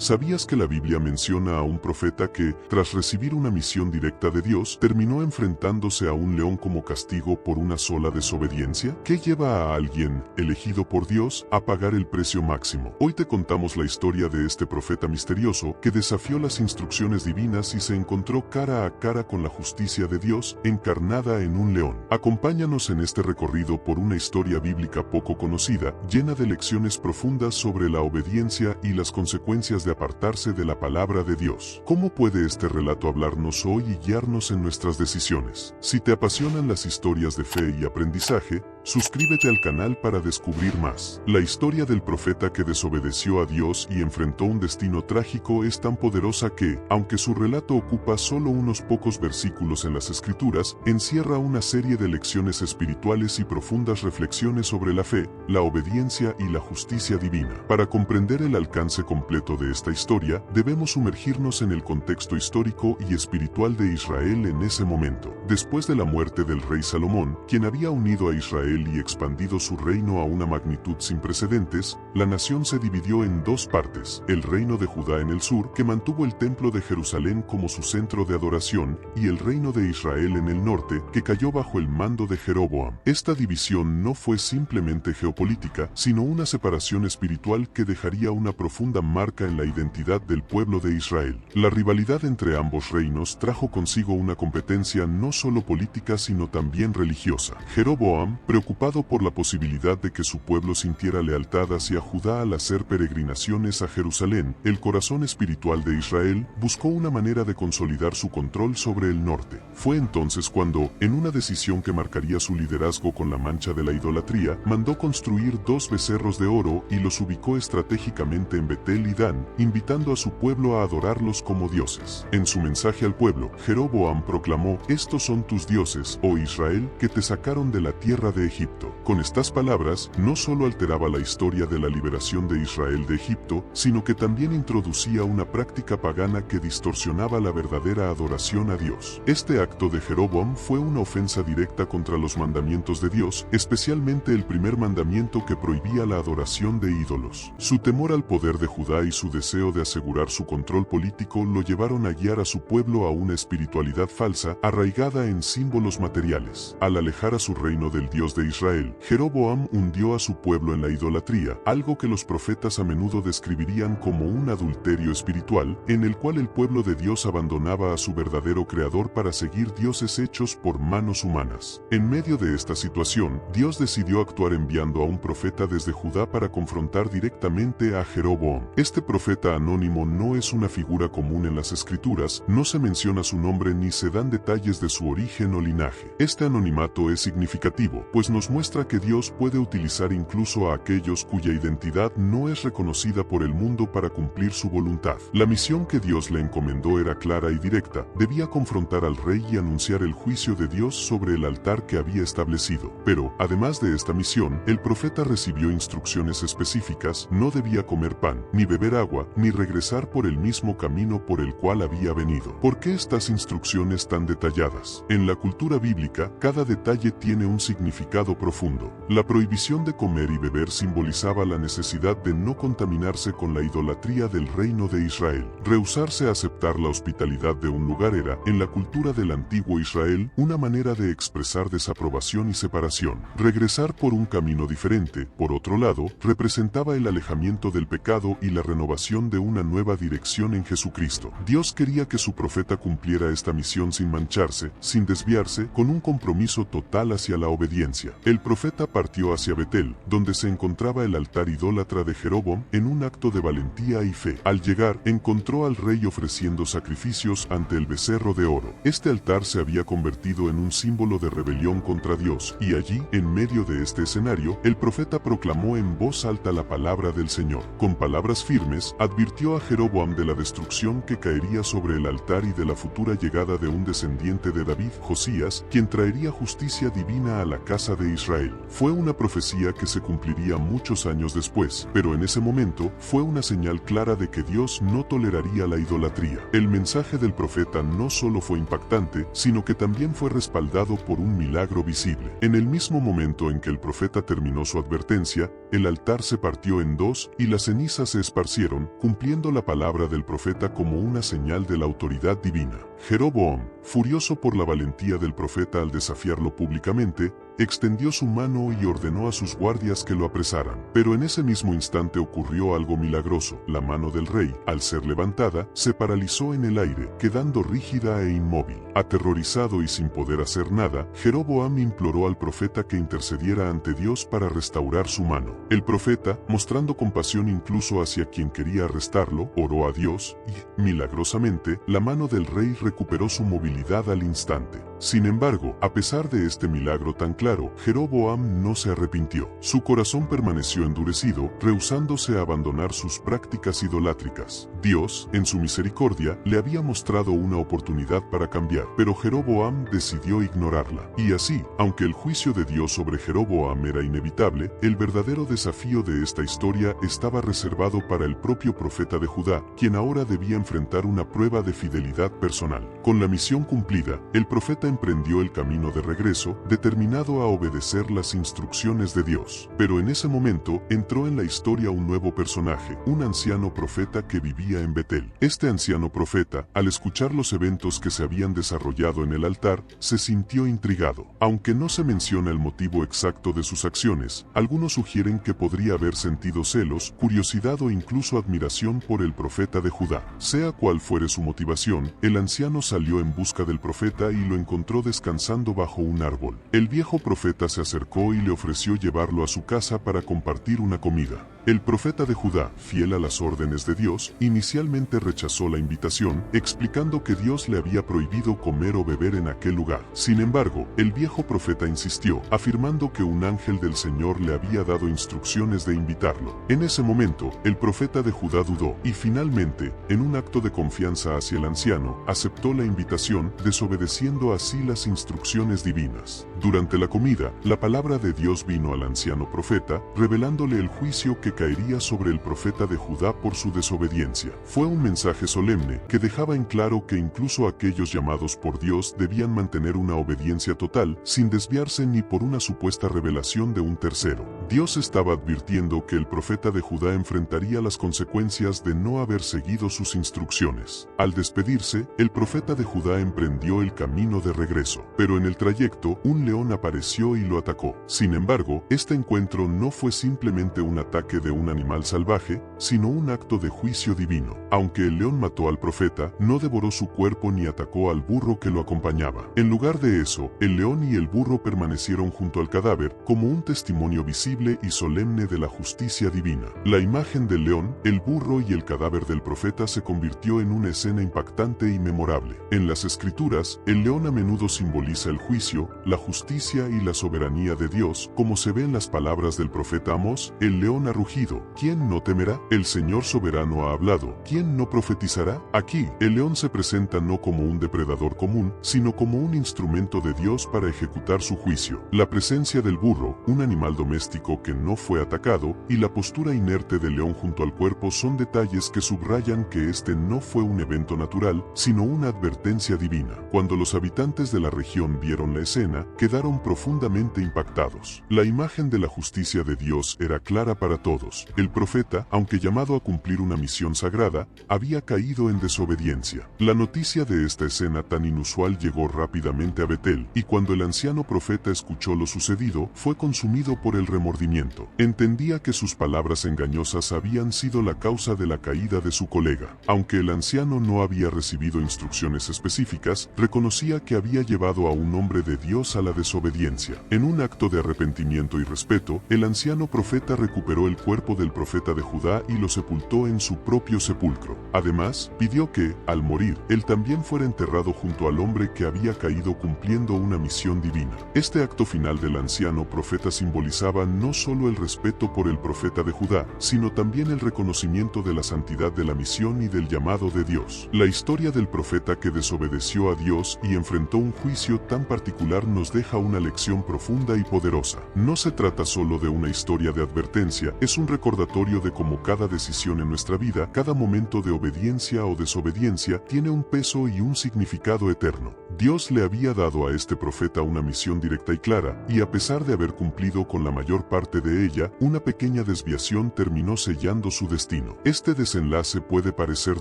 ¿Sabías que la Biblia menciona a un profeta que, tras recibir una misión directa de Dios, terminó enfrentándose a un león como castigo por una sola desobediencia? ¿Qué lleva a alguien, elegido por Dios, a pagar el precio máximo? Hoy te contamos la historia de este profeta misterioso que desafió las instrucciones divinas y se encontró cara a cara con la justicia de Dios, encarnada en un león. Acompáñanos en este recorrido por una historia bíblica poco conocida, llena de lecciones profundas sobre la obediencia y las consecuencias de apartarse de la palabra de Dios. ¿Cómo puede este relato hablarnos hoy y guiarnos en nuestras decisiones? Si te apasionan las historias de fe y aprendizaje, suscríbete al canal para descubrir más. La historia del profeta que desobedeció a Dios y enfrentó un destino trágico es tan poderosa que, aunque su relato ocupa solo unos pocos versículos en las Escrituras, encierra una serie de lecciones espirituales y profundas reflexiones sobre la fe, la obediencia y la justicia divina. Para comprender el alcance completo de esta historia, debemos sumergirnos en el contexto histórico y espiritual de Israel en ese momento. Después de la muerte del rey Salomón, quien había unido a Israel y expandido su reino a una magnitud sin precedentes, la nación se dividió en dos partes: el reino de Judá en el sur, que mantuvo el templo de Jerusalén como su centro de adoración, y el reino de Israel en el norte, que cayó bajo el mando de Jeroboam. Esta división no fue simplemente geopolítica, sino una separación espiritual que dejaría una profunda marca en la identidad del pueblo de Israel. La rivalidad entre ambos reinos trajo consigo una competencia no solo política sino también religiosa. Jeroboam, preocupado por la posibilidad de que su pueblo sintiera lealtad hacia Judá al hacer peregrinaciones a Jerusalén, el corazón espiritual de Israel buscó una manera de consolidar su control sobre el norte. Fue entonces cuando, en una decisión que marcaría su liderazgo con la mancha de la idolatría, mandó construir 2 becerros de oro y los ubicó estratégicamente en Betel y Dan, invitando a su pueblo a adorarlos como dioses. En su mensaje al pueblo, Jeroboam proclamó: «Estos son tus dioses, oh Israel, que te sacaron de la tierra de Egipto». Con estas palabras, no solo alteraba la historia de la liberación de Israel de Egipto, sino que también introducía una práctica pagana que distorsionaba la verdadera adoración a Dios. Este acto de Jeroboam fue una ofensa directa contra los mandamientos de Dios, especialmente el primer mandamiento que prohibía la adoración de ídolos. Su temor al poder de Judá y su deseo de asegurar su control político lo llevaron a guiar a su pueblo a una espiritualidad falsa, arraigada en símbolos materiales. Al alejar a su reino del Dios de Israel, Jeroboam hundió a su pueblo en la idolatría, algo que los profetas a menudo describirían como un adulterio espiritual, en el cual el pueblo de Dios abandonaba a su verdadero creador para seguir dioses hechos por manos humanas. En medio de esta situación, Dios decidió actuar enviando a un profeta desde Judá para confrontar directamente a Jeroboam. Este profeta anónimo no es una figura común en las Escrituras, no se menciona su nombre ni se dan detalles de su origen o linaje. Este anonimato es significativo, pues nos muestra que Dios puede utilizar incluso a aquellos cuya identidad no es reconocida por el mundo para cumplir su voluntad. La misión que Dios le encomendó era clara y directa: debía confrontar al rey y anunciar el juicio de Dios sobre el altar que había establecido. Pero, además de esta misión, el profeta recibió instrucciones específicas: no debía comer pan, ni beber agua, ni regresar por el mismo camino por el cual había venido. ¿Por qué estas instrucciones tan detalladas? En la cultura bíblica, cada detalle tiene un significado profundo. La prohibición de comer y beber simbolizaba la necesidad de no contaminarse con la idolatría del reino de Israel. Rehusarse a aceptar la hospitalidad de un lugar era, en la cultura del antiguo Israel, una manera de expresar desaprobación y separación. Regresar por un camino diferente, por otro lado, representaba el alejamiento del pecado y la renovación de una nueva dirección en Jesucristo. Dios quería que su profeta cumpliera esta misión sin mancharse, sin desviarse, con un compromiso total hacia la obediencia. El profeta partió hacia Betel, donde se encontraba el altar idólatra de Jeroboam, en un acto de valentía y fe. Al llegar, encontró al rey ofreciendo sacrificios ante el becerro de oro. Este altar se había convertido en un símbolo de rebelión contra Dios, y allí, en medio de este escenario, el profeta proclamó en voz alta la palabra del Señor. Con palabras firmes, advirtió a Jeroboam de la destrucción que caería sobre el altar y de la futura llegada de un descendiente de David, Josías, quien traería justicia divina a la casa de Israel. Fue una profecía que se cumpliría muchos años después, pero en ese momento fue una señal clara de que Dios no toleraría la idolatría. El mensaje del profeta no solo fue impactante, sino que también fue respaldado por un milagro visible. En el mismo momento en que el profeta terminó su advertencia, el altar se partió en dos y las cenizas se esparcieron, cumpliendo la palabra del profeta como una señal de la autoridad divina. Jeroboam, furioso por la valentía del profeta al desafiarlo públicamente, extendió su mano y ordenó a sus guardias que lo apresaran. Pero en ese mismo instante ocurrió algo milagroso. La mano del rey, al ser levantada, se paralizó en el aire, quedando rígida e inmóvil. Aterrorizado y sin poder hacer nada, Jeroboam imploró al profeta que intercediera ante Dios para restaurar su mano. El profeta, mostrando compasión incluso hacia quien quería arrestarlo, oró a Dios y, milagrosamente, la mano del rey recuperó su movilidad al instante. Sin embargo, a pesar de este milagro tan claro, Jeroboam no se arrepintió. Su corazón permaneció endurecido, rehusándose a abandonar sus prácticas idolátricas. Dios, en su misericordia, le había mostrado una oportunidad para cambiar, pero Jeroboam decidió ignorarla. Y así, aunque el juicio de Dios sobre Jeroboam era inevitable, el verdadero desafío de esta historia estaba reservado para el propio profeta de Judá, quien ahora debía enfrentar una prueba de fidelidad personal. Con la misión cumplida, el profeta emprendió el camino de regreso, determinado a obedecer las instrucciones de Dios. Pero en ese momento entró en la historia un nuevo personaje, un anciano profeta que vivía en Betel. Este anciano profeta, al escuchar los eventos que se habían desarrollado en el altar, se sintió intrigado. Aunque no se menciona el motivo exacto de sus acciones, algunos sugieren que podría haber sentido celos, curiosidad o incluso admiración por el profeta de Judá. Sea cual fuere su motivación, el anciano salió en busca del profeta y lo encontró descansando bajo un árbol. El viejo profeta se acercó y le ofreció llevarlo a su casa para compartir una comida. El profeta de Judá, fiel a las órdenes de Dios, inicialmente rechazó la invitación, explicando que Dios le había prohibido comer o beber en aquel lugar. Sin embargo, el viejo profeta insistió, afirmando que un ángel del Señor le había dado instrucciones de invitarlo. En ese momento, el profeta de Judá dudó y finalmente, en un acto de confianza hacia el anciano, aceptó la invitación, desobedeciendo así las instrucciones divinas. Durante la comida, la palabra de Dios vino al anciano profeta, revelándole el juicio que caería sobre el profeta de Judá por su desobediencia. Fue un mensaje solemne que dejaba en claro que incluso aquellos llamados por Dios debían mantener una obediencia total, sin desviarse ni por una supuesta revelación de un tercero. Dios estaba advirtiendo que el profeta de Judá enfrentaría las consecuencias de no haber seguido sus instrucciones. Al despedirse, el profeta de Judá emprendió el camino de regreso, pero en el trayecto, un león apareció y lo atacó. Sin embargo, este encuentro no fue simplemente un ataque de un animal salvaje, sino un acto de juicio divino. Aunque el león mató al profeta, no devoró su cuerpo ni atacó al burro que lo acompañaba. En lugar de eso, el león y el burro permanecieron junto al cadáver, como un testimonio visible y solemne de la justicia divina. La imagen del león, el burro y el cadáver del profeta se convirtió en una escena impactante y memorable. En las escrituras, el león a menudo simboliza el juicio, la justicia y la soberanía de Dios, como se ve en las palabras del profeta Amós: el león ha rugido, ¿quién no temerá? El Señor soberano ha hablado, ¿quién no profetizará? Aquí, el león se presenta no como un depredador común, sino como un instrumento de Dios para ejecutar su juicio. La presencia del burro, un animal doméstico que no fue atacado, y la postura inerte del león junto al cuerpo son detalles que subrayan que este no fue un evento natural, sino una advertencia divina. Cuando los habitantes de la región vieron la escena, quedaron profundamente impactados. La imagen de la justicia de Dios era clara para todos. El profeta, aunque llamado a cumplir una misión sagrada, había caído en desobediencia. La noticia de esta escena tan inusual llegó rápidamente a Betel, y cuando el anciano profeta escuchó lo sucedido, fue consumido por el remordimiento. Entendía que sus palabras engañosas habían sido la causa de la caída de su colega. Aunque el anciano no había recibido instrucciones específicas, reconocía que había llevado a un hombre de Dios a la desobediencia. En un acto de arrepentimiento y respeto, el anciano profeta recuperó el cuerpo del profeta de Judá y lo sepultó en su propio sepulcro. Además, pidió que, al morir, él también fuera enterrado junto al hombre que había caído cumpliendo una misión divina. Este acto final del anciano profeta simbolizaba no no solo el respeto por el profeta de Judá, sino también el reconocimiento de la santidad de la misión y del llamado de Dios. La historia del profeta que desobedeció a Dios y enfrentó un juicio tan particular nos deja una lección profunda y poderosa. No se trata solo de una historia de advertencia, es un recordatorio de cómo cada decisión en nuestra vida, cada momento de obediencia o desobediencia, tiene un peso y un significado eterno. Dios le había dado a este profeta una misión directa y clara, y a pesar de haber cumplido con la mayor parte de ella, una pequeña desviación terminó sellando su destino. Este desenlace puede parecer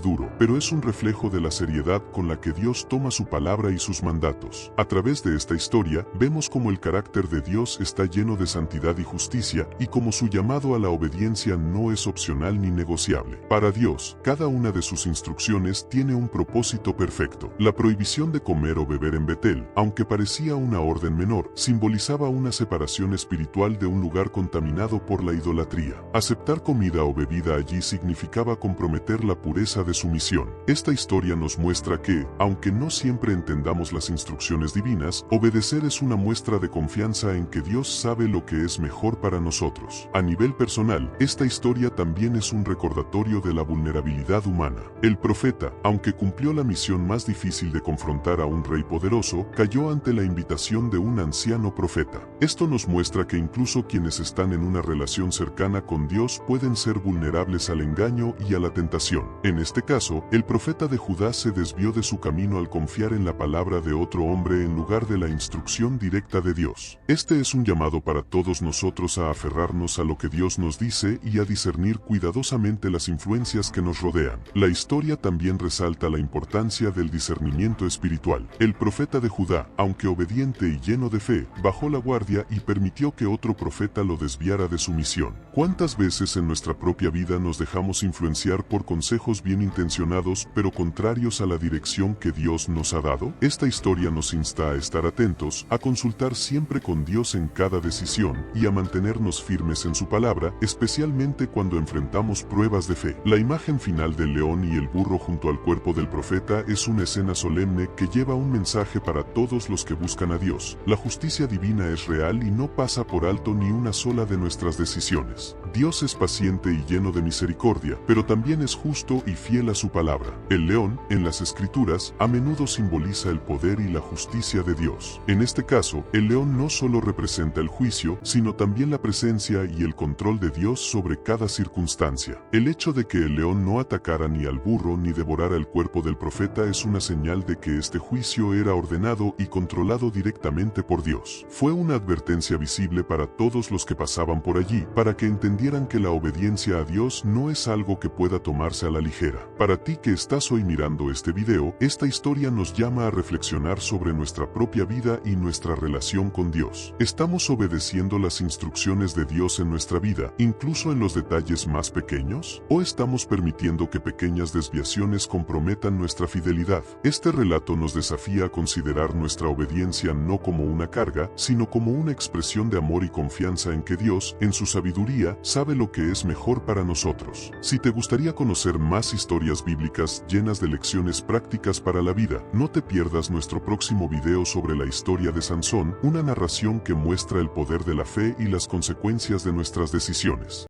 duro, pero es un reflejo de la seriedad con la que Dios toma su palabra y sus mandatos. A través de esta historia, vemos cómo el carácter de Dios está lleno de santidad y justicia, y cómo su llamado a la obediencia no es opcional ni negociable. Para Dios, cada una de sus instrucciones tiene un propósito perfecto. La prohibición de comer o beber en Betel, aunque parecía una orden menor, simbolizaba una separación espiritual de un lugar contaminado por la idolatría. Aceptar comida o bebida allí significaba comprometer la pureza de su misión. Esta historia nos muestra que, aunque no siempre entendamos las instrucciones divinas, obedecer es una muestra de confianza en que Dios sabe lo que es mejor para nosotros. A nivel personal, esta historia también es un recordatorio de la vulnerabilidad humana. El profeta, aunque cumplió la misión más difícil de confrontar a un rey poderoso, cayó ante la invitación de un anciano profeta. Esto nos muestra que incluso quienes están en una relación cercana con Dios pueden ser vulnerables al engaño y a la tentación. En este caso, el profeta de Judá se desvió de su camino al confiar en la palabra de otro hombre en lugar de la instrucción directa de Dios. Este es un llamado para todos nosotros a aferrarnos a lo que Dios nos dice y a discernir cuidadosamente las influencias que nos rodean. La historia también resalta la importancia del discernimiento espiritual. El profeta de Judá, aunque obediente y lleno de fe, bajó la guardia y permitió que otro profeta lo desviara de su misión. ¿Cuántas veces en nuestra propia vida nos dejamos influenciar por consejos bien intencionados pero contrarios a la dirección que Dios nos ha dado? Esta historia nos insta a estar atentos, a consultar siempre con Dios en cada decisión y a mantenernos firmes en su palabra, especialmente cuando enfrentamos pruebas de fe. La imagen final del león y el burro junto al cuerpo del profeta es una escena solemne que lleva un mensaje para todos los que buscan a Dios. La justicia divina es real y no pasa por alto ni una sola de nuestras decisiones. Dios es paciente y lleno de misericordia, pero también es justo y fiel a su palabra. El león, en las Escrituras, a menudo simboliza el poder y la justicia de Dios. En este caso, el león no solo representa el juicio, sino también la presencia y el control de Dios sobre cada circunstancia. El hecho de que el león no atacara ni al burro ni devorara el cuerpo del profeta es una señal de que este juicio era ordenado y controlado directamente por Dios. Fue una advertencia visible para todos los que pasaban por allí, para que entendieran que la obediencia a Dios no es algo que pueda tomarse a la ligera. Para ti que estás hoy mirando este video, esta historia nos llama a reflexionar sobre nuestra propia vida y nuestra relación con Dios. ¿Estamos obedeciendo las instrucciones de Dios en nuestra vida, incluso en los detalles más pequeños? ¿O estamos permitiendo que pequeñas desviaciones comprometan nuestra fidelidad? Este relato nos desafía a considerar nuestra obediencia no como una carga, sino como una expresión de amor y confianza en que Dios, en su sabiduría, sabe lo que es mejor para nosotros. Si te gustaría conocer más historias bíblicas llenas de lecciones prácticas para la vida, no te pierdas nuestro próximo video sobre la historia de Sansón, una narración que muestra el poder de la fe y las consecuencias de nuestras decisiones.